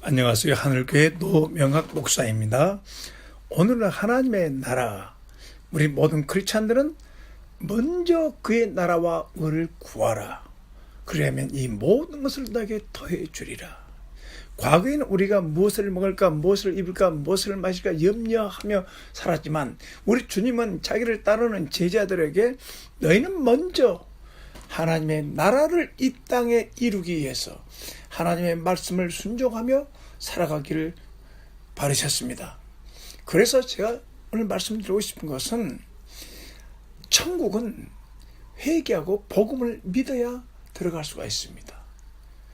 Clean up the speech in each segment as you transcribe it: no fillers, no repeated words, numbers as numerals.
안녕하세요. 하늘교회 노명학 목사입니다. 오늘은 하나님의 나라, 우리 모든 크리스찬들은 먼저 그의 나라와 의를 구하라. 그러면 이 모든 것을 너에게 더해 주리라. 과거에는 우리가 무엇을 먹을까, 무엇을 입을까, 무엇을 마실까 염려하며 살았지만 우리 주님은 자기를 따르는 제자들에게 너희는 먼저 하나님의 나라를 이 땅에 이루기 위해서 하나님의 말씀을 순종하며 살아가기를 바라셨습니다. 그래서 제가 오늘 말씀드리고 싶은 것은 천국은 회개하고 복음을 믿어야 들어갈 수가 있습니다.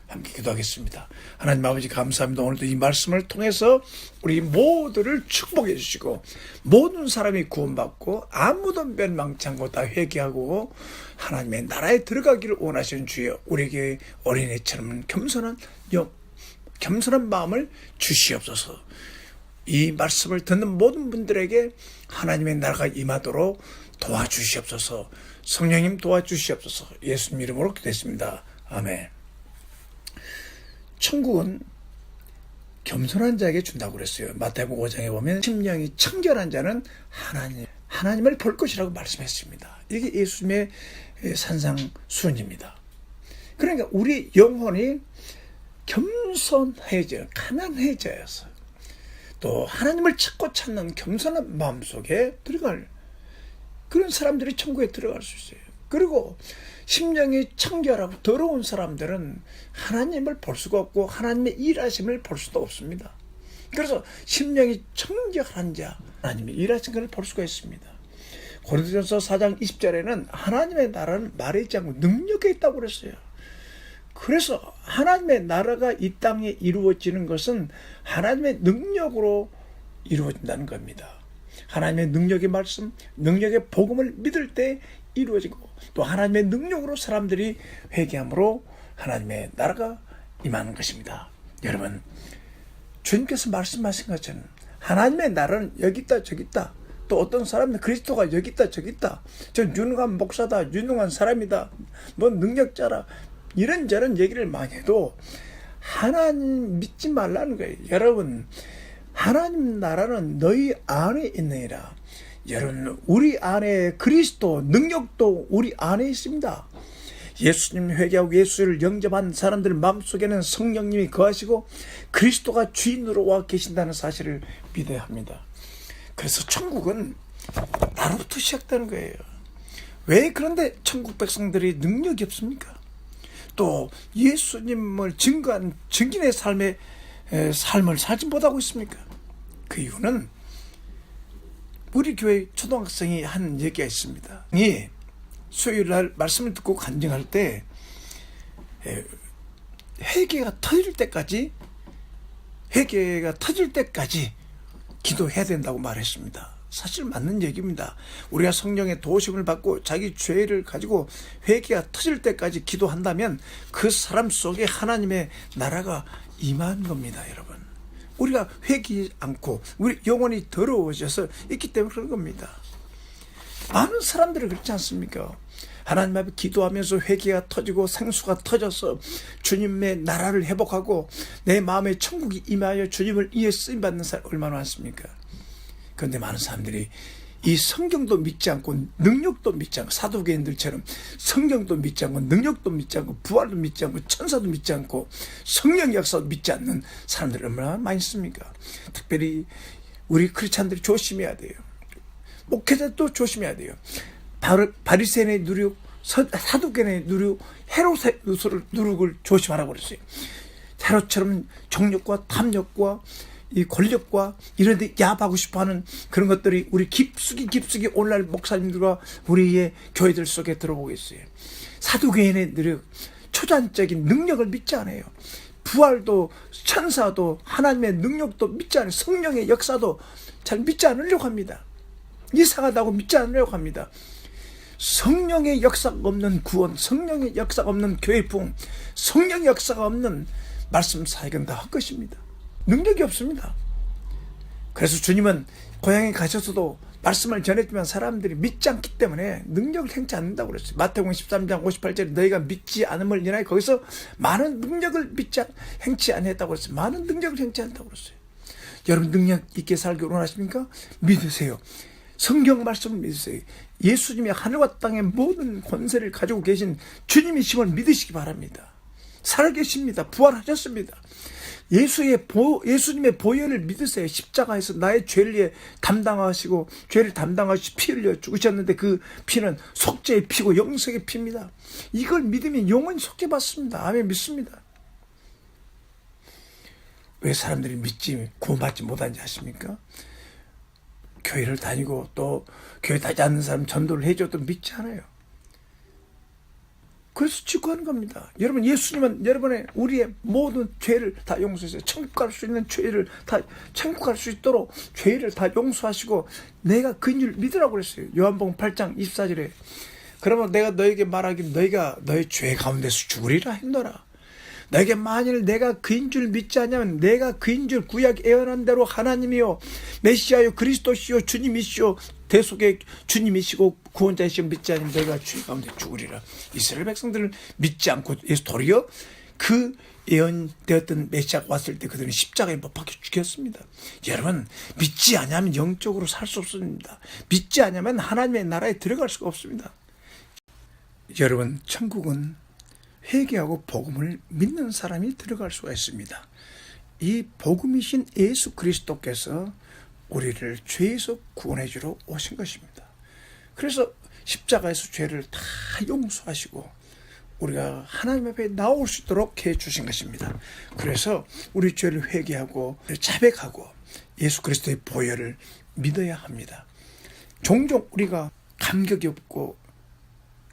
함께 기도하겠습니다. 하나님 아버지 감사합니다. 오늘도 이 말씀을 통해서 우리 모두를 축복해 주시고 모든 사람이 구원받고 아무도 멸망치 않고 다 회개하고 하나님의 나라에 들어가기를 원하시는 주여, 우리에게 어린애처럼 겸손한 마음을 주시옵소서. 이 말씀을 듣는 모든 분들에게 하나님의 나라가 임하도록 도와주시옵소서. 성령님 도와주시옵소서. 예수님 이름으로 기도했습니다. 아멘. 천국은 겸손한 자에게 준다고 그랬어요. 마태복음 5장에 보면 심령이 청결한 자는 하나님을 볼 것이라고 말씀했습니다. 이게 예수님의 산상수훈입니다. 그러니까 우리 영혼이 겸손해져, 가난해져서 또 하나님을 찾는 겸손한 마음속에 들어갈 그런 사람들이 천국에 들어갈 수 있어요. 그리고 심령이 청결하고 더러운 사람들은 하나님을 볼 수가 없고 하나님의 일하심을 볼 수도 없습니다. 그래서 심령이 청결한 자, 하나님의 일하신 것을 볼 수가 있습니다. 고린도전서 4장 20절에는 하나님의 나라는 말에 있지 않고 능력에 있다고 그랬어요. 그래서 하나님의 나라가 이 땅에 이루어지는 것은 하나님의 능력으로 이루어진다는 겁니다. 하나님의 능력의 말씀, 능력의 복음을 믿을 때 이루어지고 또 하나님의 능력으로 사람들이 회개함으로 하나님의 나라가 임하는 것입니다. 여러분, 주님께서 말씀하신 것처럼 하나님의 나라는 여기 있다 저기 있다, 또 어떤 사람은 그리스도가 여기 있다 저기 있다, 저 유능한 목사다, 유능한 사람이다, 뭐 능력자라, 이런저런 얘기를 많이 해도 하나님 믿지 말라는 거예요. 여러분, 하나님 나라는 너희 안에 있느니라. 여러분, 우리 안에 그리스도 능력도 우리 안에 있습니다. 예수님 회개하고 예수를 영접한 사람들 마음속에는 성령님이 거하시고 그리스도가 주인으로 와 계신다는 사실을 믿어야 합니다. 그래서 천국은 나로부터 시작되는 거예요. 왜 그런데 천국 백성들이 능력이 없습니까? 또 예수님을 증인의 삶을 살지 못하고 있습니까? 그 이유는 우리 교회 초등학생이 한 얘기가 있습니다. 수요일날 말씀을 듣고 간증할 때 회개가 터질 때까지 기도해야 된다고 말했습니다. 사실 맞는 얘기입니다. 우리가 성령의 도우심을 받고 자기 죄를 가지고 회개가 터질 때까지 기도한다면 그 사람 속에 하나님의 나라가 임한 겁니다. 여러분, 우리가 회개하지 않고 우리 영혼이 더러워져서 있기 때문에 그런 겁니다. 많은 사람들이 그렇지 않습니까? 하나님 앞에 기도하면서 회개가 터지고 생수가 터져서 주님의 나라를 회복하고 내 마음에 천국이 임하여 주님을 위해 쓰임받는 사람 얼마나 많습니까? 그런데 많은 사람들이 이 성경도 믿지 않고 능력도 믿지 않고 사도개인들처럼 성경도 믿지 않고 능력도 믿지 않고 부활도 믿지 않고 천사도 믿지 않고 성령 역사도 믿지 않는 사람들이 얼마나 많이 있습니까? 특별히 우리 크리스찬들이 조심해야 돼요. 목회자도 조심해야 돼요. 바리새인의 누룩, 사두개인의 누룩, 헤롯의 누룩을 조심하라고 그랬어요. 헤롯처럼 정욕과 탐욕과 이 권력과 이런 데 야합하고 싶어하는 그런 것들이 우리 깊숙이 오늘날 목사님들과 우리의 교회들 속에 들어오겠어요. 사두개인의 누룩, 초자연적인 능력을 믿지 않아요. 부활도 천사도 하나님의 능력도 믿지 않아요. 성령의 역사도 잘 믿지 않으려고 합니다. 이상하다고 믿지 않으려고 합니다. 성령의 역사가 없는 구원, 성령의 역사가 없는 교회 부흥, 성령의 역사가 없는 말씀 사역은 다 헛것입니다. 능력이 없습니다. 그래서 주님은 고향에 가셔서도 말씀을 전했지만 사람들이 믿지 않기 때문에 능력을 행치 않는다고 그랬어요. 마태복음 13장 58절에 너희가 믿지 않음을 인하여 거기서 많은 능력을 행치 않았다고 그랬어요. 많은 능력을 행치 않았다고 그랬어요. 여러분 능력 있게 살기 원하십니까? 믿으세요. 성경 말씀을 믿으세요. 예수님이 하늘과 땅의 모든 권세를 가지고 계신 주님이심을 믿으시기 바랍니다. 살아계십니다. 부활하셨습니다. 예수님의 보혈을 믿으세요. 십자가에서 나의 죄를 담당하시고 죄를 담당하시고 피 흘려 죽으셨는데 그 피는 속죄의 피고 영생의 피입니다. 이걸 믿으면 영원히 속죄받습니다. 아멘. 믿습니다. 왜 사람들이 믿지 구원받지 못하는지 아십니까? 교회를 다니고 또 교회 다니지 않는 사람 전도를 해줘도 믿지 않아요. 그래서 직구하는 겁니다. 여러분 예수님은 여러분의 우리의 모든 죄를 다 용서해서 천국 갈 수 있는 죄를 다 천국 갈 수 있도록 죄를 다 용서하시고 내가 그인 줄 믿으라고 그랬어요. 요한복음 8장 24절에 그러면 내가 너에게 말하길 너희가 너의 죄 가운데서 죽으리라 했노라. 너에게 만일 내가 그인 줄 믿지 않으면 내가 그인 줄 구약 예언한 대로 하나님이요 메시아요 그리스도시요 주님이시요 대속의 주님이시고 구원자이시고 믿지 않으면 너희가 죄 가운데 죽으리라. 이스라엘 백성들을 믿지 않고 도리어 그 예언되었던 메시아가 왔을 때 그들은 십자가에 못 박혀 죽였습니다. 여러분 믿지 않으면 영적으로 살 수 없습니다. 믿지 않으면 하나님의 나라에 들어갈 수가 없습니다. 여러분 천국은 회개하고 복음을 믿는 사람이 들어갈 수가 있습니다. 이 복음이신 예수 그리스도께서 우리를 죄에서 구원해 주러 오신 것입니다. 그래서 십자가에서 죄를 다 용서하시고 우리가 하나님 앞에 나올 수 있도록 해 주신 것입니다. 그래서 우리 죄를 회개하고 자백하고 예수 그리스도의 보혈을 믿어야 합니다. 종종 우리가 감격이 없고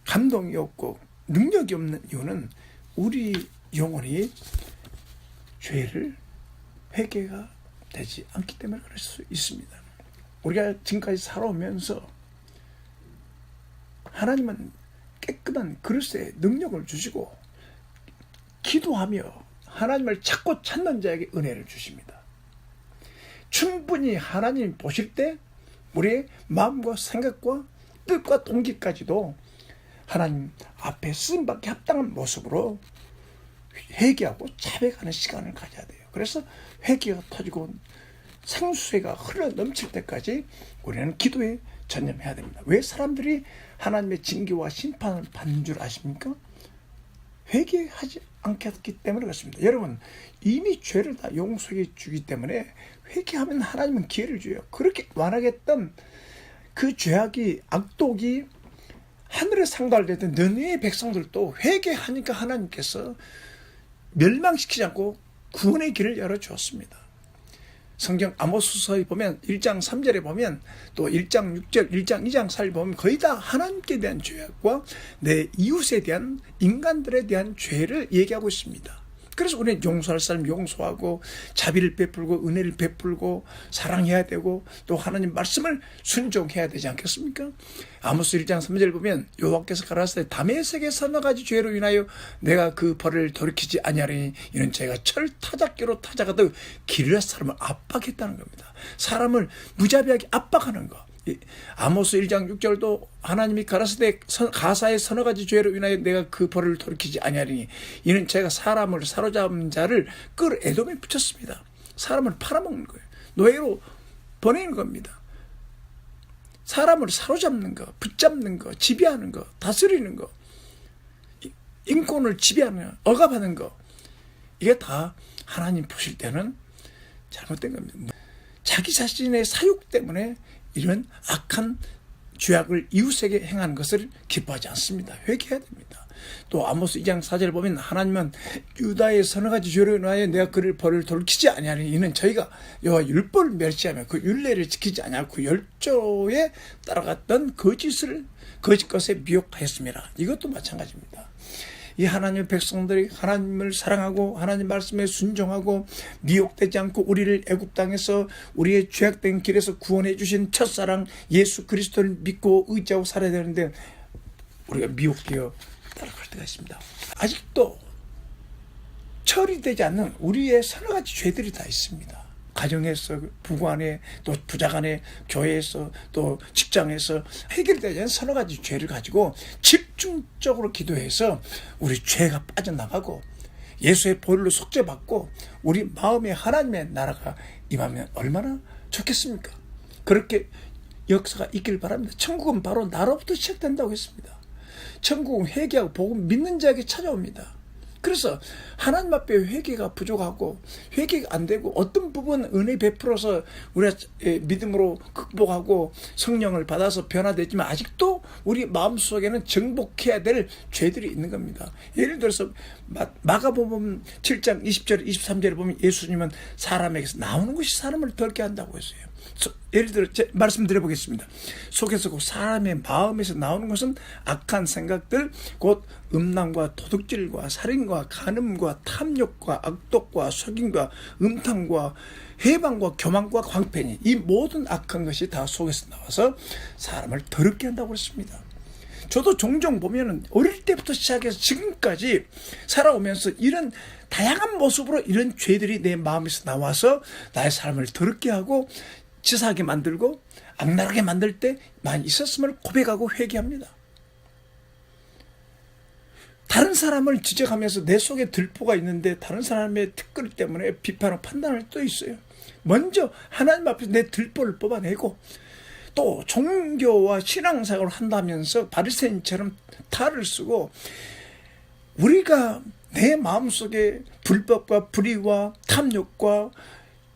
감동이 없고 능력이 없는 이유는 우리 영혼이 죄를 회개가 되지 않기 때문에 그럴 수 있습니다. 우리가 지금까지 살아오면서 하나님은 깨끗한 그릇에 능력을 주시고 기도하며 하나님을 찾고 찾는 자에게 은혜를 주십니다. 충분히 하나님 보실 때 우리의 마음과 생각과 뜻과 동기까지도 하나님 앞에 쓰임받기 합당한 모습으로 회개하고 자백하는 시간을 가져야 돼요. 그래서 회개가 터지고 상수세가 흘러 넘칠 때까지 우리는 기도에 전념해야 됩니다. 왜 사람들이 하나님의 징계와 심판을 받는 줄 아십니까? 회개하지 않겠기 때문에 그렇습니다. 여러분 이미 죄를 다 용서해 주기 때문에 회개하면 하나님은 기회를 줘요. 그렇게 완악했던 그 죄악이 악독이 하늘에 상달되던 너네의 백성들도 회개하니까 하나님께서 멸망시키지 않고 구원의 길을 열어주었습니다. 성경 아모스서에 보면 1장 3절에 보면 또 1장 6절, 1장 2장 4절 보면 거의 다 하나님께 대한 죄악과 내 이웃에 대한 인간들에 대한 죄를 얘기하고 있습니다. 그래서 우리는 용서할 사람 용서하고 자비를 베풀고 은혜를 베풀고 사랑해야 되고 또 하나님 말씀을 순종해야 되지 않겠습니까? 아모스 1장 3절 보면 여호와께서 가라사대 다메섹의 서너 가지 죄로 인하여 내가 그 벌을 돌이키지 아니하리니 이는 제가 철 타작기로 타작하듯 길르앗 사람을 압박했다는 겁니다. 사람을 무자비하게 압박하는 거. 아모스 1장 6절도 하나님이 가라사대 가사의 서너 가지 죄로 인하여 내가 그 벌을 돌이키지 아니하리니 이는 제가 사람을 사로잡은 자를 끌 에돔에 붙였습니다. 사람을 팔아먹는 거예요. 노예로 보내는 겁니다. 사람을 사로잡는 거, 붙잡는 거, 지배하는 거, 다스리는 거, 인권을 지배하는, 억압하는 거, 이게 다 하나님 보실 때는 잘못된 겁니다. 자기 자신의 사욕 때문에 이런 악한 죄악을 이웃에게 행하는 것을 기뻐하지 않습니다. 회개해야 됩니다. 또 아모스 2장 4절을 보면 하나님은 유다의 서너 가지 죄로 인하여 내가 그를 벌을 돌이키지 아니하니 이는 저희가 여호와 율법을 멸시하며 그 율례를 지키지 아니하고 그 열조에 따라갔던 거짓 것에 미혹하였습니다. 이것도 마찬가지입니다. 이 하나님의 백성들이 하나님을 사랑하고 하나님 말씀에 순종하고 미혹되지 않고 우리를 애굽 땅에서 우리의 죄악된 길에서 구원해 주신 첫사랑 예수 그리스도를 믿고 의지하고 살아야 되는데 우리가 미혹되어 따라갈 때가 있습니다. 아직도 처리되지 않는 우리의 서너 가지 죄들이 다 있습니다. 가정에서, 부부 안에, 또 부자간에, 교회에서, 또 직장에서 해결되지 않은 서너 가지 죄를 가지고 집중적으로 기도해서 우리 죄가 빠져나가고 예수의 보혈로 속죄받고 우리 마음에 하나님의 나라가 임하면 얼마나 좋겠습니까? 그렇게 역사가 있길 바랍니다. 천국은 바로 나로부터 시작된다고 했습니다. 천국은 회개하고 복음 믿는 자에게 찾아옵니다. 그래서 하나님 앞에 회개가 부족하고 회개가 안 되고 어떤 부분 은혜 베풀어서 우리가 믿음으로 극복하고 성령을 받아서 변화되지만 아직도 우리 마음속에는 정복해야 될 죄들이 있는 겁니다. 예를 들어서 마가복음 7장 20절 23절에 보면 예수님은 사람에게서 나오는 것이 사람을 덜게 한다고 했어요. 예를 들어 말씀드려 보겠습니다. 속에서 그 사람의 마음에서 나오는 것은 악한 생각들, 곧 음란과 도둑질과 살인과 간음과 탐욕과 악독과 속임과 음탕과 해방과 교만과 광팬이, 이 모든 악한 것이 다 속에서 나와서 사람을 더럽게 한다고 그랬습니다. 저도 종종 보면은 어릴 때부터 시작해서 지금까지 살아오면서 이런 다양한 모습으로 이런 죄들이 내 마음에서 나와서 나의 삶을 더럽게 하고 치사하게 만들고 악랄하게 만들 때 많이 있었음을 고백하고 회개합니다. 다른 사람을 지적하면서 내 속에 들보가 있는데 다른 사람의 특권 때문에 비판하고 판단할 때도 있어요. 먼저 하나님 앞에서 내 들보를 뽑아내고 또 종교와 신앙생활을 한다면서 바리새인처럼 탈을 쓰고 우리가 내 마음속에 불법과 불의와 탐욕과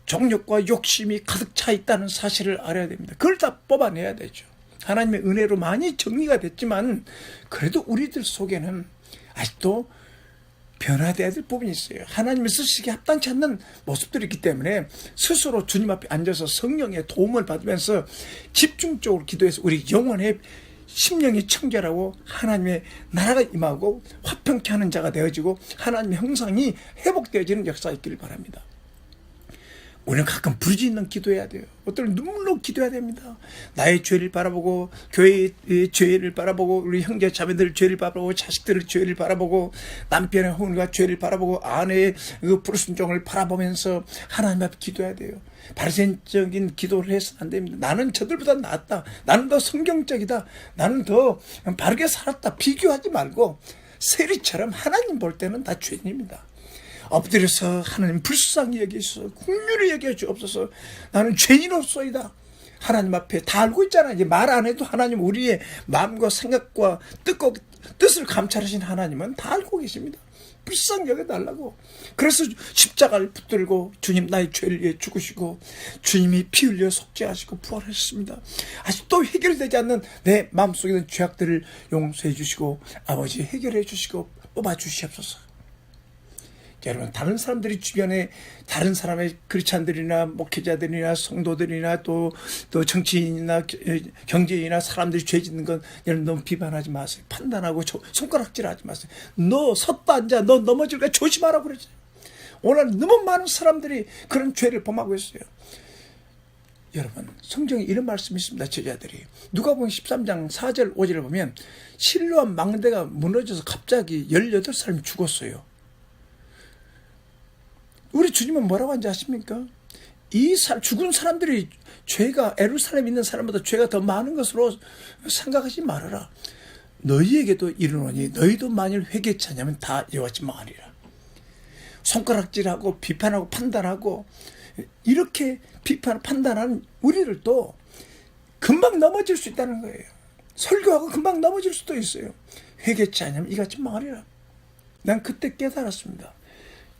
정욕과 욕심이 가득 차 있다는 사실을 알아야 됩니다. 그걸 다 뽑아내야 되죠. 하나님의 은혜로 많이 정리가 됐지만 그래도 우리들 속에는 아직도 변화되어야 될 부분이 있어요. 하나님의 쓰시기에 합당치 않는 모습들이 있기 때문에 스스로 주님 앞에 앉아서 성령의 도움을 받으면서 집중적으로 기도해서 우리 영혼의 심령이 청결하고 하나님의 나라가 임하고 화평케 하는 자가 되어지고 하나님의 형상이 회복되어지는 역사가 있기를 바랍니다. 우리는 가끔 부르짖는 기도해야 돼요. 어떤 눈물로 기도해야 됩니다. 나의 죄를 바라보고 교회의 죄를 바라보고 우리 형제 자매들 죄를 바라보고 자식들의 죄를 바라보고 남편의 혼과 죄를 바라보고 아내의 그 불순종을 바라보면서 하나님 앞에 기도해야 돼요. 바리새인적인 기도를 해서는 안 됩니다. 나는 저들보다 낫다. 나는 더 성경적이다. 나는 더 바르게 살았다. 비교하지 말고 세리처럼 하나님 볼 때는 다 죄인입니다. 엎드려서 하나님 불쌍히 여기소서, 긍휼히 여겨 주옵소서. 나는 죄인으로서이다. 하나님 앞에 다 알고 있잖아. 이제 말 안 해도 하나님 우리의 마음과 생각과 뜻을 감찰하신 하나님은 다 알고 계십니다. 불쌍히 여겨달라고. 그래서 십자가를 붙들고 주님 나의 죄를 위해 죽으시고 주님이 피 흘려 속죄하시고 부활하셨습니다. 아직도 해결되지 않는 내 마음속에 있는 죄악들을 용서해 주시고 아버지 해결해 주시고 뽑아 주시옵소서. 여러분, 다른 사람들이 주변에 다른 사람의 크리스찬들이나 목회자들이나 성도들이나 또 정치인이나 경제인이나 사람들이 죄 짓는 건 여러분 너무 비판하지 마세요. 판단하고 손가락질하지 마세요. 너 섰다 앉아, 너 넘어질까 조심하라고 그러죠. 오늘 너무 많은 사람들이 그런 죄를 범하고 있어요. 여러분, 성경에 이런 말씀이 있습니다. 제자들이 누가복음 13장 4절 5절을 보면 실로암 망대가 무너져서 갑자기 18사람이 죽었어요. 우리 주님은 뭐라고 하는지 아십니까? 죽은 사람들이 죄가 예루살렘에 있는 사람보다 죄가 더 많은 것으로 생각하지 말아라. 너희에게도 이르노니 너희도 만일 회개치 않으면 다 이와 같이 망하리라. 손가락질하고 비판하고 판단하고 이렇게 판단하는 우리들도 금방 넘어질 수 있다는 거예요. 설교하고 금방 넘어질 수도 있어요. 회개치 않으면 이같이 망하리라. 난 그때 깨달았습니다.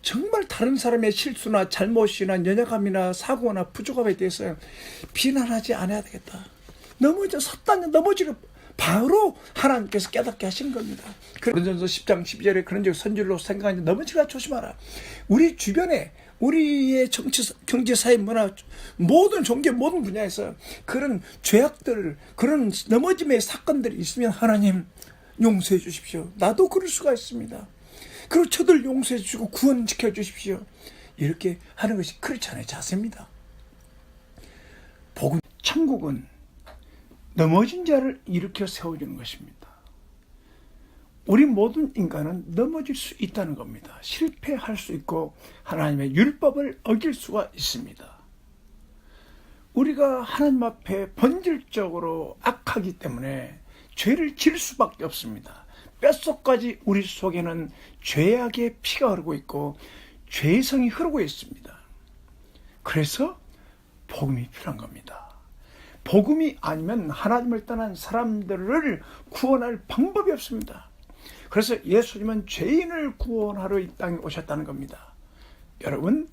정말 다른 사람의 실수나 잘못이나 연약함이나 사고나 부족함에 대해서 비난하지 않아야 되겠다. 섰다는 넘어지를 바로 하나님께서 깨닫게 하시는 겁니다. 고린도전서 10장 12절에 그런 적 선줄로 생각하니 넘어지라 조심하라. 우리 주변에 우리의 정치, 경제, 사회, 문화, 모든 종교, 모든 분야에서 그런 죄악들, 그런 넘어짐의 사건들이 있으면 하나님 용서해 주십시오. 나도 그럴 수가 있습니다. 그리고 저들 용서해 주시고 구원시켜 주십시오. 이렇게 하는 것이 크리스찬의 자세입니다. 복음, 천국은 넘어진 자를 일으켜 세워주는 것입니다. 우리 모든 인간은 넘어질 수 있다는 겁니다. 실패할 수 있고 하나님의 율법을 어길 수가 있습니다. 우리가 하나님 앞에 본질적으로 악하기 때문에 죄를 지을 수밖에 없습니다. 뼛속까지 우리 속에는 죄악의 피가 흐르고 있고 죄의 성이 흐르고 있습니다. 그래서 복음이 필요한 겁니다. 복음이 아니면 하나님을 떠난 사람들을 구원할 방법이 없습니다. 그래서 예수님은 죄인을 구원하러 이 땅에 오셨다는 겁니다. 여러분,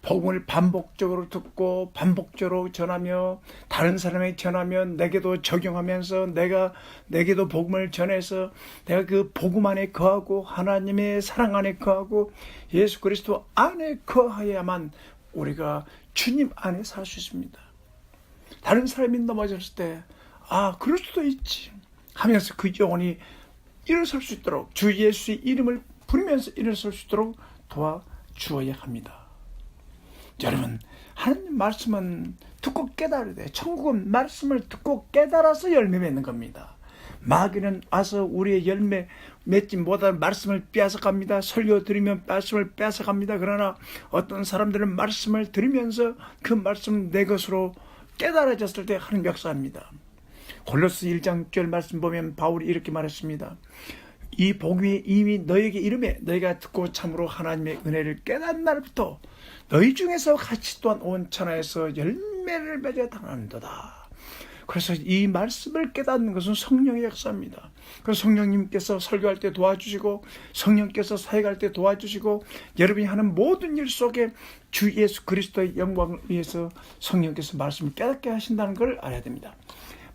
복음을 반복적으로 듣고 반복적으로 전하며 다른 사람에게 전하며 내게도 적용하면서 내게도 복음을 전해서 내가 그 복음 안에 거하고 하나님의 사랑 안에 거하고 예수 그리스도 안에 거하여야만 우리가 주님 안에 살 수 있습니다. 다른 사람이 넘어졌을 때 그럴 수도 있지 하면서 그 영혼이 일어설 수 있도록 주 예수의 이름을 부르면서 일어설 수 있도록 도와주어야 합니다. 여러분, 하나님 말씀은 듣고 깨달아야 돼요. 천국은 말씀을 듣고 깨달아서 열매 맺는 겁니다. 마귀는 와서 우리의 열매 맺지 못한 말씀을 빼앗아갑니다. 설교 들으면 말씀을 빼앗아갑니다. 그러나 어떤 사람들은 말씀을 들으면서 그 말씀을 내 것으로 깨달아졌을 때 하는 역사입니다. 골로새 1장 6절 말씀 보면 바울이 이렇게 말했습니다. 이 복음이 이미 너에게 이름에 너희가 듣고 참으로 하나님의 은혜를 깨닫는 날부터 너희 중에서 같이 또한 온 천하에서 열매를 맺어 당하는도다. 그래서 이 말씀을 깨닫는 것은 성령의 역사입니다. 그래서 성령님께서 설교할 때 도와주시고 성령께서 사역할 때 도와주시고 여러분이 하는 모든 일 속에 주 예수 그리스도의 영광을 위해서 성령께서 말씀을 깨닫게 하신다는 걸 알아야 됩니다.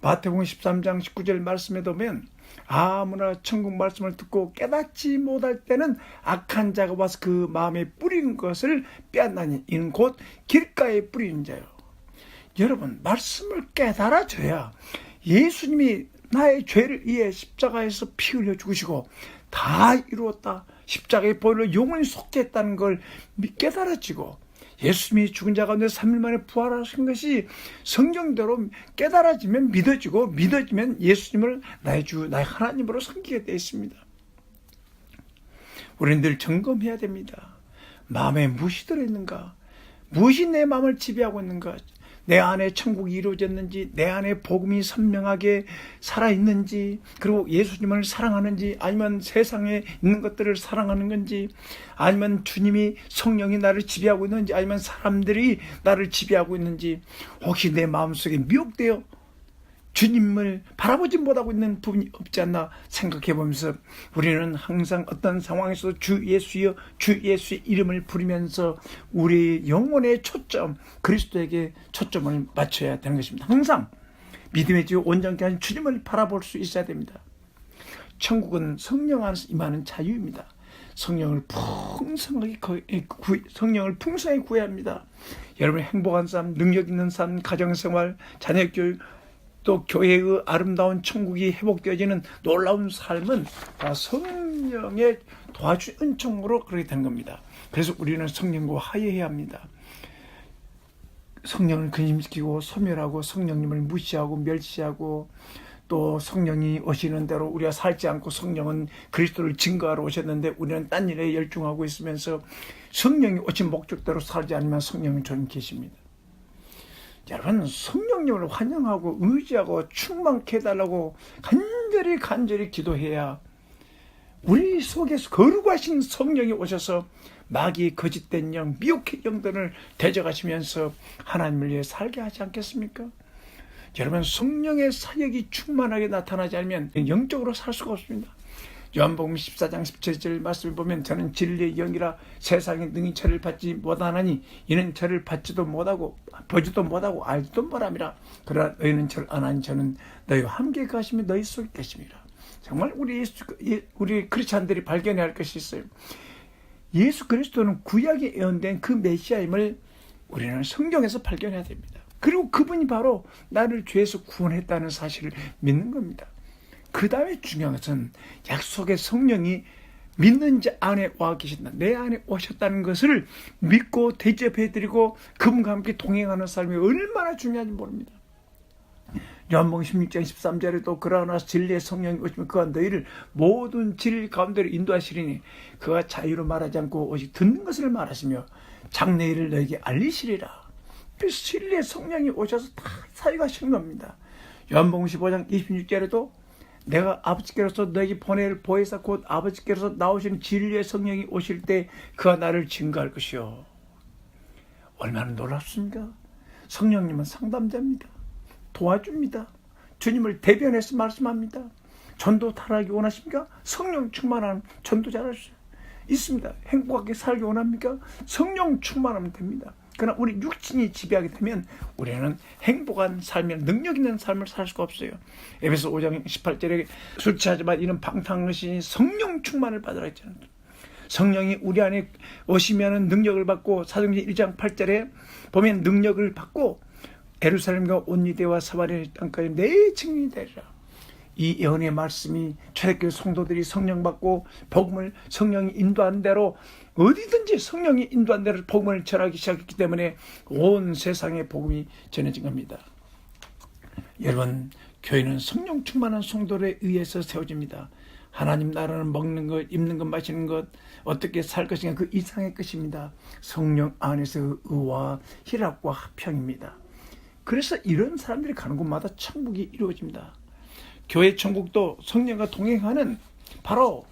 마태복음 13장 19절 말씀에 보면 아무나 천국 말씀을 듣고 깨닫지 못할 때는 악한 자가 와서 그 마음에 뿌린 것을 빼앗나니 이는 곧 길가에 뿌리는 자요. 여러분, 말씀을 깨달아줘야 예수님이 나의 죄를 위해 십자가에서 피 흘려 죽으시고 다 이루었다, 십자가의 보혈로 영원히 속죄했다는 걸 깨달아지고 예수님이 죽은 자 가운데 3일 만에 부활하신 것이 성경대로 깨달아지면 믿어지고 믿어지면 예수님을 나의 주, 나의 하나님으로 섬기게 되어 있습니다. 우리는 늘 점검해야 됩니다. 마음에 무엇이 들어있는가? 무엇이 내 마음을 지배하고 있는가? 내 안에 천국이 이루어졌는지, 내 안에 복음이 선명하게 살아있는지, 그리고 예수님을 사랑하는지, 아니면 세상에 있는 것들을 사랑하는 건지, 아니면 주님이 성령이 나를 지배하고 있는지, 아니면 사람들이 나를 지배하고 있는지, 혹시 내 마음속에 미혹되어 주님을 바라보지 못하고 있는 부분이 없지 않나 생각해보면서 우리는 항상 어떤 상황에서 주 예수여 주 예수의 이름을 부르면서 우리 영혼의 초점 그리스도에게 초점을 맞춰야 되는 것입니다. 항상 믿음의 주 온전케 하신 주님을 바라볼 수 있어야 됩니다. 천국은 성령 안에서 임하는 자유입니다. 성령을 풍성하게 구해야 합니다. 여러분의 행복한 삶, 능력 있는 삶, 가정생활, 자녀교육, 또 교회의 아름다운 천국이 회복되어지는 놀라운 삶은 다 성령의 도와주 은총으로 그렇게 되는 겁니다. 그래서 우리는 성령과 화해해야 합니다. 성령을 근심시키고 소멸하고 성령님을 무시하고 멸시하고 또 성령이 오시는 대로 우리가 살지 않고 성령은 그리스도를 증거하러 오셨는데 우리는 딴 일에 열중하고 있으면서 성령이 오신 목적대로 살지 않으면 성령은 저는 계십니다. 여러분, 성령님을 환영하고 의지하고 충만케 해달라고 간절히 기도해야 우리 속에서 거룩하신 성령이 오셔서 마귀의 거짓된 영, 미혹의 영들을 대적하시면서 하나님을 위해 살게 하지 않겠습니까? 여러분, 성령의 사역이 충만하게 나타나지 않으면 영적으로 살 수가 없습니다. 요한복음 14장 17절 말씀을 보면 저는 진리의 영이라 세상에 능히 저를 받지 못하나니 이는 저를 받지도 못하고 보지도 못하고 알지도 못함이라. 그러나 너희는 저를 아나니 저는 너희와 함께 가시며 너희 속에 계심이라. 정말 우리 크리스찬들이 발견해야 할 것이 있어요. 예수 그리스도는 구약에 예언된 그 메시아임을 우리는 성경에서 발견해야 됩니다. 그리고 그분이 바로 나를 죄에서 구원했다는 사실을 믿는 겁니다. 그 다음에 중요한 것은 약속의 성령이 믿는 자 안에 와 계신다. 내 안에 오셨다는 것을 믿고 대접해드리고 그분과 함께 동행하는 삶이 얼마나 중요한지 모릅니다. 요한복음 16장 13절에도 그러나 진리의 성령이 오시면 그가 너희를 모든 진리 가운데로 인도하시리니 그가 자유로 말하지 않고 오직 듣는 것을 말하시며 장래일을 너희에게 알리시리라. 그래서 진리의 성령이 오셔서 다 사유하시는 겁니다. 요한복음 15장 26절에도 내가 아버지께로서 너에게 보낼 보혜사 곧 아버지께로서 나오신 진리의 성령이 오실 때 그가 나를 증거할 것이요. 얼마나 놀랍습니까? 성령님은 상담자입니다. 도와줍니다. 주님을 대변해서 말씀합니다. 전도 잘하기 원하십니까? 성령 충만한 전도 잘할 수 있습니다. 행복하게 살기 원합니까? 성령 충만하면 됩니다. 그러나 우리 육신이 지배하게 되면 우리는 행복한 삶의 능력 있는 삶을 살 수가 없어요. 에베소 5장 18절에 술 취하지만 이는 방탕하시니 성령 충만을 받으라 했잖아요. 성령이 우리 안에 오시면 능력을 받고 사도행전 1장 8절에 보면 능력을 받고 예루살렘과 온 유대와 사마리아 땅까지 내 증인이 되리라. 이 예언의 말씀이 초대교회 성도들이 성령 받고 복음을 성령이 인도한 대로 어디든지 성령이 인도한 대로 복음을 전하기 시작했기 때문에 온 세상에 복음이 전해진 겁니다. 여러분, 교회는 성령 충만한 성도에 의해서 세워집니다. 하나님 나라는 먹는 것, 입는 것, 마시는 것, 어떻게 살 것인가 그 이상의 것입니다. 성령 안에서 의와 희락과 화평입니다. 그래서 이런 사람들이 가는 곳마다 천국이 이루어집니다. 교회 천국도 성령과 동행하는 바로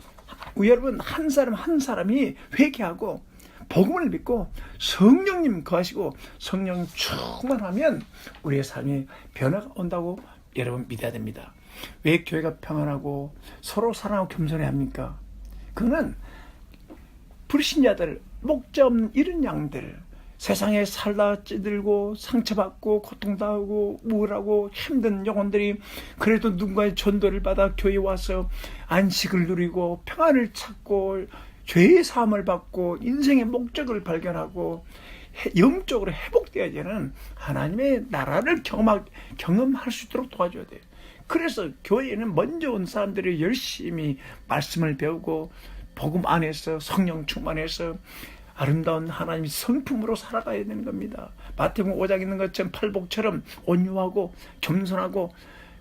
여러분 한 사람 한 사람이 회개하고 복음을 믿고 성령님 거하시고 성령 충만하면 우리의 삶에 변화가 온다고 여러분 믿어야 됩니다. 왜 교회가 평안하고 서로 사랑하고 겸손해야 합니까? 그거는 불신자들, 목자 없는 이런 양들, 세상에 살다 찌들고 상처받고 고통당하고 우울하고 힘든 영혼들이 그래도 누군가의 전도를 받아 교회에 와서 안식을 누리고 평안을 찾고 죄의 사함을 받고 인생의 목적을 발견하고 영적으로 회복되어야 되는 하나님의 나라를 경험할 수 있도록 도와줘야 돼요. 그래서 교회에는 먼저 온 사람들이 열심히 말씀을 배우고 복음 안에서 성령 충만해서 아름다운 하나님의 성품으로 살아가야 되는 겁니다. 마태복음 5장 있는 것처럼 팔복처럼 온유하고 겸손하고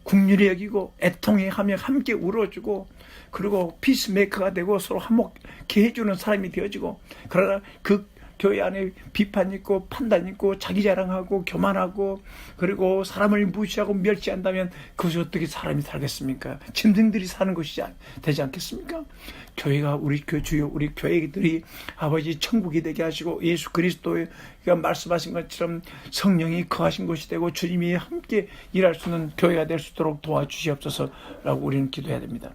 긍휼히 여기고 애통해하며 함께 울어주고 그리고 피스메이커가 되고 서로 화목케 해주는 사람이 되어지고 그러나 그 교회 안에 비판 있고 판단 있고 자기 자랑하고 교만하고 그리고 사람을 무시하고 멸시한다면 그것이 어떻게 사람이 살겠습니까? 짐승들이 사는 것이 되지 않겠습니까? 교회가 우리 주요 우리 교회들이 아버지 천국이 되게 하시고 예수 그리스도가 말씀하신 것처럼 성령이 거하신 곳이 되고 주님이 함께 일할 수 있는 교회가 될 수 있도록 도와주시옵소서라고 우리는 기도해야 됩니다.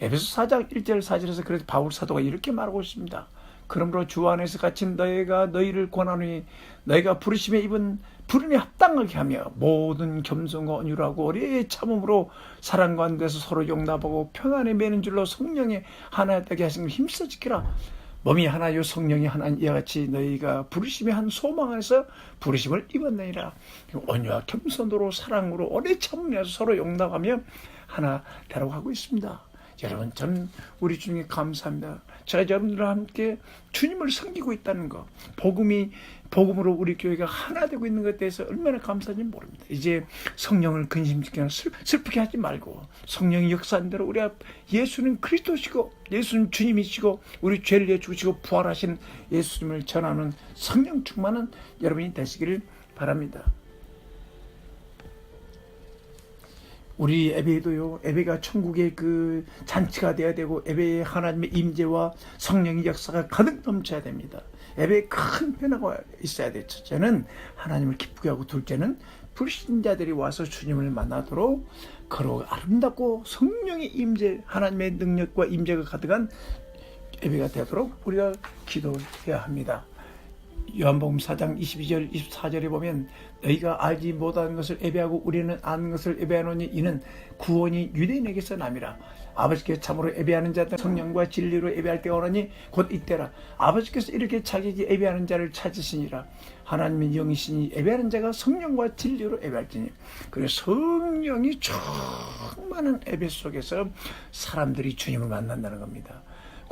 에베소 4장 1절 4절에서 그래서 바울 사도가 이렇게 말하고 있습니다. 그러므로 주 안에서 갇힌 너희를 권하노니 너희가 부르심에 입은 부름에 합당하게 하며 모든 겸손과 온유하고 오래 참음으로 사랑 가운데서 서로 용납하고 평안에 매는 줄로 성령의 하나 되게 하신 걸 힘써 지키라. 몸이 하나요 성령이 하나인 이와 같이 너희가 부르심의 한 소망 안에서 부르심을 입었느니라. 온유와 겸손으로 사랑으로 오래 참으면서 서로 용납하며 하나 되라고 하고 있습니다. 여러분, 저는 우리 주님께 감사합니다. 제가 여러분들과 함께 주님을 섬기고 있다는 것, 복음으로 우리 교회가 하나 되고 있는 것에 대해서 얼마나 감사한지 모릅니다. 이제 성령을 근심시키거나 슬프게 하지 말고 성령이 역사한 대로 우리 예수는 그리스도시고 예수는 주님이시고 우리 죄를 위해 죽으시고 부활하신 예수님을 전하는 성령 충만한 여러분이 되시기를 바랍니다. 우리 예배도요, 예배가 천국의 그 잔치가 되어야 되고 예배에 하나님의 임재와 성령의 역사가 가득 넘쳐야 됩니다. 예배에 큰 변화가 있어야 돼요. 첫째는 하나님을 기쁘게 하고 둘째는 불신자들이 와서 주님을 만나도록 그로 아름답고 성령의 임재, 하나님의 능력과 임재가 가득한 예배가 되도록 우리가 기도해야 합니다. 요한복음 4장 22절 24절에 보면 너희가 알지 못하는 것을 예배하고 우리는 아는 것을 예배하노니 이는 구원이 유대인에게서 남이라. 아버지께서 참으로 예배하는 자들 성령과 진리로 예배할 때가 오나니 곧 이때라. 아버지께서 이렇게 자기에게 예배하는 자를 찾으시니라. 하나님의 영이시니 예배하는 자가 성령과 진리로 예배할지니. 그래서 성령이 충만한 예배 속에서 사람들이 주님을 만난다는 겁니다.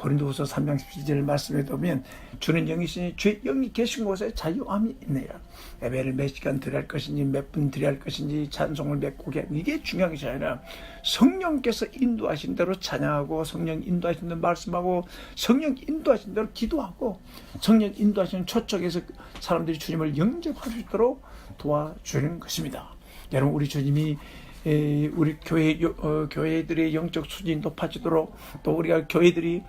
고린도후서 3장 17절 말씀에 보면 주는 영이시니 주의 영이 계신 곳에 자유함이 있느니라. 예배를 몇 시간 드려야 할 것인지 몇 분 드려야 할 것인지 찬송을 몇 곡 해야 이게 중요한 것이 아니라 성령께서 인도하신 대로 찬양하고 성령 인도하신 대로 말씀하고 성령 인도하신 대로 기도하고 성령 인도하시는 초청에서 사람들이 주님을 영접할 수 있도록 도와주는 것입니다. 여러분 우리 주님이 우리 교회들의 영적 수준이 높아지도록 또 우리가 교회들이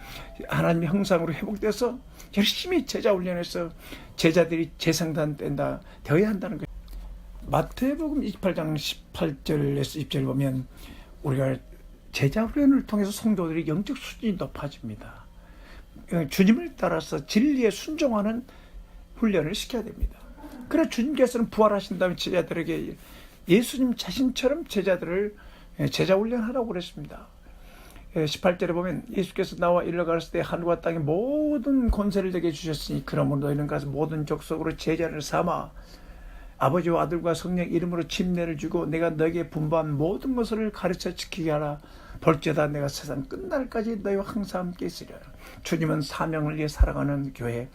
하나님의 형상으로 회복돼서 열심히 제자 훈련해서 제자들이 재생산 되어야 한다는 거예요. 마태복음 28장 18절에서 20절 보면 우리가 제자 훈련을 통해서 성도들이 영적 수준이 높아집니다. 주님을 따라서 진리에 순종하는 훈련을 시켜야 됩니다. 그래 주님께서는 부활하신 다음에 제자들에게 예수님 자신처럼 제자들을 제자 훈련하라고 그랬습니다. 18절에 보면 예수께서 나와 일러 가셨을 때 하늘과 땅의 모든 권세를 내게 주셨으니 그러므로 너희는 가서 모든 족속으로 제자를 삼아 아버지와 아들과 성령 이름으로 침례를 주고 내가 너에게 분부한 모든 것을 가르쳐 지키게 하라. 볼지어다 내가 세상 끝날까지 너희와 항상 함께 있으리라. 주님은 사명을 위해 살아가는 교회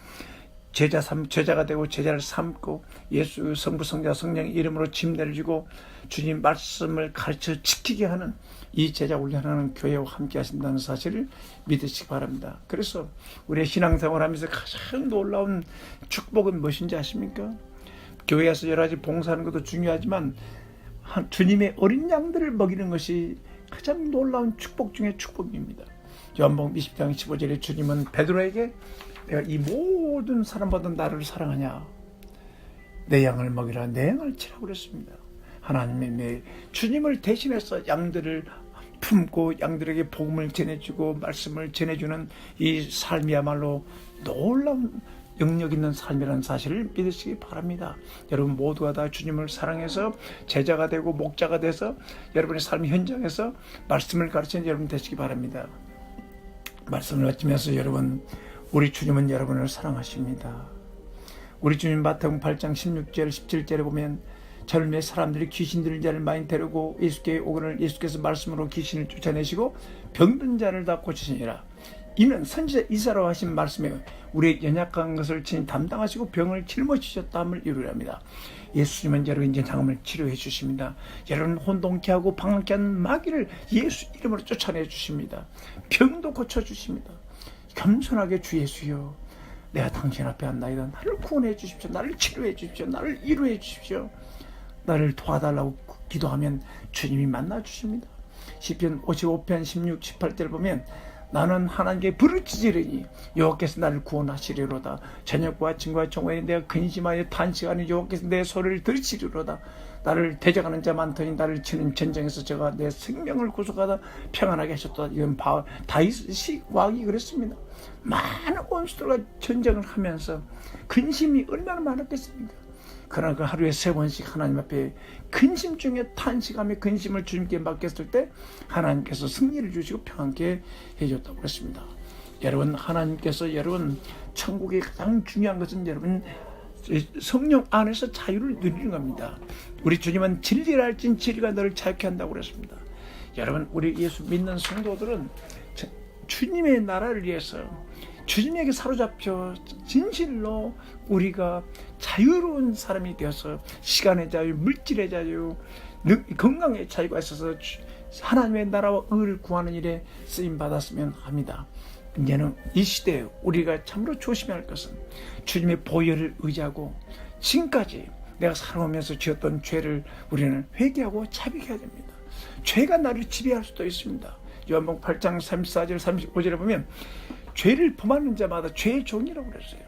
제자가 되고 제자를 삼고 예수 성부 성자 성령 이름으로 침례를 주고 주님 말씀을 가르쳐 지키게 하는 이 제자 훈련하는 교회와 함께 하신다는 사실을 믿으시기 바랍니다. 그래서 우리의 신앙생활 하면서 가장 놀라운 축복은 무엇인지 아십니까? 교회에서 여러 가지 봉사하는 것도 중요하지만 주님의 어린 양들을 먹이는 것이 가장 놀라운 축복 중의 축복입니다. 요한복음 20장 15절에 주님은 베드로에게 내가 이 모든 사람보다 나를 사랑하냐? 내 양을 먹이라 내 양을 치라고 그랬습니다. 하나님의 주님을 대신해서 양들을 품고 양들에게 복음을 전해주고 말씀을 전해주는 이 삶이야말로 놀라운 영역 있는 삶이라는 사실을 믿으시기 바랍니다. 여러분 모두가 다 주님을 사랑해서 제자가 되고 목자가 돼서 여러분의 삶 현장에서 말씀을 가르치는 여러분 되시기 바랍니다. 말씀을 마치면서 여러분 우리 주님은 여러분을 사랑하십니다. 우리 주님 마태복음 8장 16절 17절에 보면 젊은 사람들이 귀신 들린 자를 많이 데리고 예수께 오거늘 예수께서 말씀으로 귀신을 쫓아내시고 병든 자를 다 고치시니라. 이는 선지자 이사야로 하신 말씀에 우리의 연약한 것을 친히 담당하시고 병을 짊어지셨다함을 이루랍니다. 예수님은 여러분 이제 장암을 치료해 주십니다. 여러분 혼동케 하고 방황케 하는 마귀를 예수 이름으로 쫓아내 주십니다. 병도 고쳐 주십니다. 겸손하게 주 예수여 내가 당신 앞에 왔나이다. 나를 구원해 주십시오. 나를 치료해 주십시오. 나를 이루해 주십시오. 나를 도와달라고 기도하면 주님이 만나 주십니다. 시편 55편 16, 18절을 보면 나는 하나님께 부르짖으리니 여호와께서 나를 구원하시리로다. 저녁과 아침과 정오에 내가 근심하여 탄식하니 여호와께서 내 소리를 들으시리로다. 나를 대적하는 자 많더니 나를 치는 전쟁에서 제가 내 생명을 구속하다 평안하게 하셨다. 이건 다윗이 왕이 그랬습니다. 많은 원수들과 전쟁을 하면서 근심이 얼마나 많았겠습니까? 그러나 그 하루에 3번씩 하나님 앞에 근심 중에 탄식하며 근심을 주님께 맡겼을 때 하나님께서 승리를 주시고 평안케 해줬다고 했습니다. 여러분 하나님께서 여러분 천국의 가장 중요한 것은 여러분 성령 안에서 자유를 누리는 겁니다. 우리 주님은 진리를 알진 진리가 너를 자유케 한다고 그랬습니다. 여러분 우리 예수 믿는 성도들은 주님의 나라를 위해서 주님에게 사로잡혀 진실로 우리가 자유로운 사람이 되어서 시간의 자유, 물질의 자유, 건강의 자유가 있어서 하나님의 나라와 의를 구하는 일에 쓰임받았으면 합니다. 이제는 이 시대에 우리가 참으로 조심해야 할 것은 주님의 보혈을 의지하고 지금까지 내가 살아오면서 지었던 죄를 우리는 회개하고 자백해야 됩니다. 죄가 나를 지배할 수도 있습니다. 요한복음 8장 34절 35절에 보면 죄를 범하는 자마다 죄의 종이라고 그랬어요.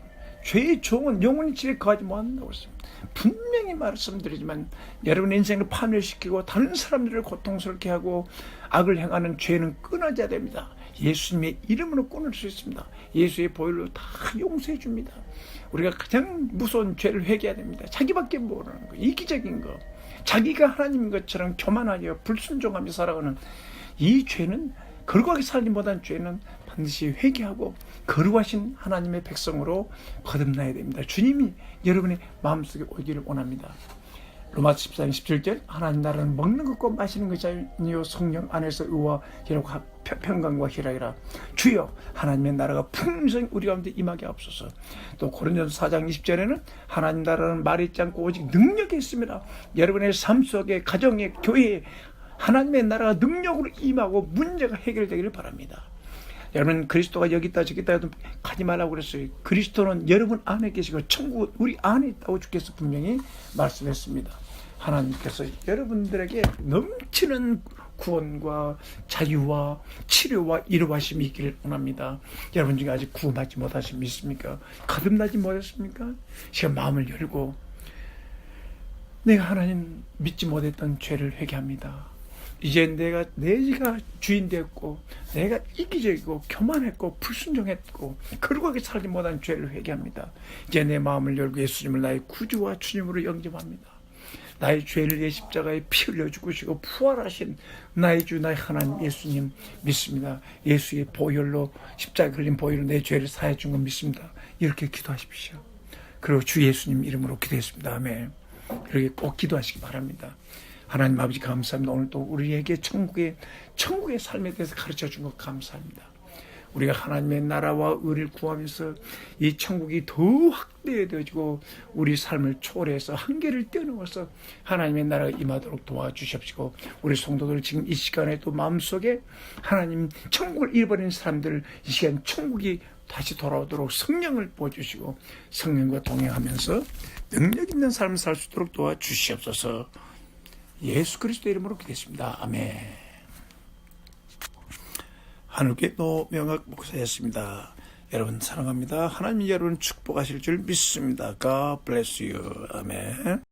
죄의 종은 영원히 집에 거하지 못한다고 했습니다. 분명히 말씀드리지만 여러분의 인생을 파멸시키고 다른 사람들을 고통스럽게 하고 악을 행하는 죄는 끊어져야 됩니다. 예수님의 이름으로 끊을 수 있습니다. 예수의 보혈로 다 용서해 줍니다. 우리가 가장 무서운 죄를 회개해야 됩니다. 자기밖에 모르는 거, 이기적인 거, 자기가 하나님인 것처럼 교만하여 불순종하며 살아가는 이 죄는 거룩하게 살림보다는 죄는 반드시 회개하고 거룩하신 하나님의 백성으로 거듭나야 됩니다. 주님이 여러분의 마음속에 오기를 원합니다. 로마서 14장 17절 하나님 나라는 먹는 것과 마시는 것이 아니요 성령 안에서 의와 희락과 평강과 희락이라. 주여 하나님의 나라가 풍성히 우리 가운데 임하게 하옵소서. 또 고린도전서 4장 20절에는 하나님 나라는 말이 있지 않고 오직 능력이 있습니다. 여러분의 삶 속에, 가정에, 교회에 하나님의 나라가 능력으로 임하고 문제가 해결되기를 바랍니다. 여러분, 그리스도가 여기 있다 저기 있다 해도 가지 말라고 그랬어요. 그리스도는 여러분 안에 계시고 천국은 우리 안에 있다고 주께서 분명히 말씀했습니다. 하나님께서 여러분들에게 넘치는 구원과 자유와 치료와 이루하심이 있기를 원합니다. 여러분 중에 아직 구원받지 못하신 믿습니까? 거듭나지 못했습니까? 지금 마음을 열고 내가 하나님 믿지 못했던 죄를 회개합니다. 이제 내가 주인 되었고, 내가 이기적이고 교만했고 불순종했고 거룩하게 살지 못한 죄를 회개합니다. 이제 내 마음을 열고 예수님을 나의 구주와 주님으로 영접합니다. 나의 죄를 내 십자가에 피 흘려 죽으시고 부활하신 나의 주 나의 하나님 예수님 믿습니다. 예수의 보혈로, 십자가에 걸린 보혈로 내 죄를 사해 준 건 믿습니다. 이렇게 기도하십시오. 그리고 주 예수님 이름으로 기도했습니다. 아멘. 이렇게 꼭 기도하시기 바랍니다. 하나님 아버지 감사합니다. 오늘 또 우리에게 천국의 삶에 대해서 가르쳐 준 것 감사합니다. 우리가 하나님의 나라와 의를 구하면서 이 천국이 더 확대되어지고 우리 삶을 초월해서 한계를 뛰어넘어서 하나님의 나라가 임하도록 도와주십시고, 우리 성도들 지금 이 시간에 또 마음속에 하나님 천국을 잃어버린 사람들 이 시간 천국이 다시 돌아오도록 성령을 부어주시고 성령과 동행하면서 능력 있는 삶을 살 수 있도록 도와주시옵소서. 예수 그리스도 이름으로 기도했습니다. 아멘. 하늘교회 노명학 목사였습니다. 여러분 사랑합니다. 하나님이 여러분 축복하실 줄 믿습니다. God bless you. 아멘.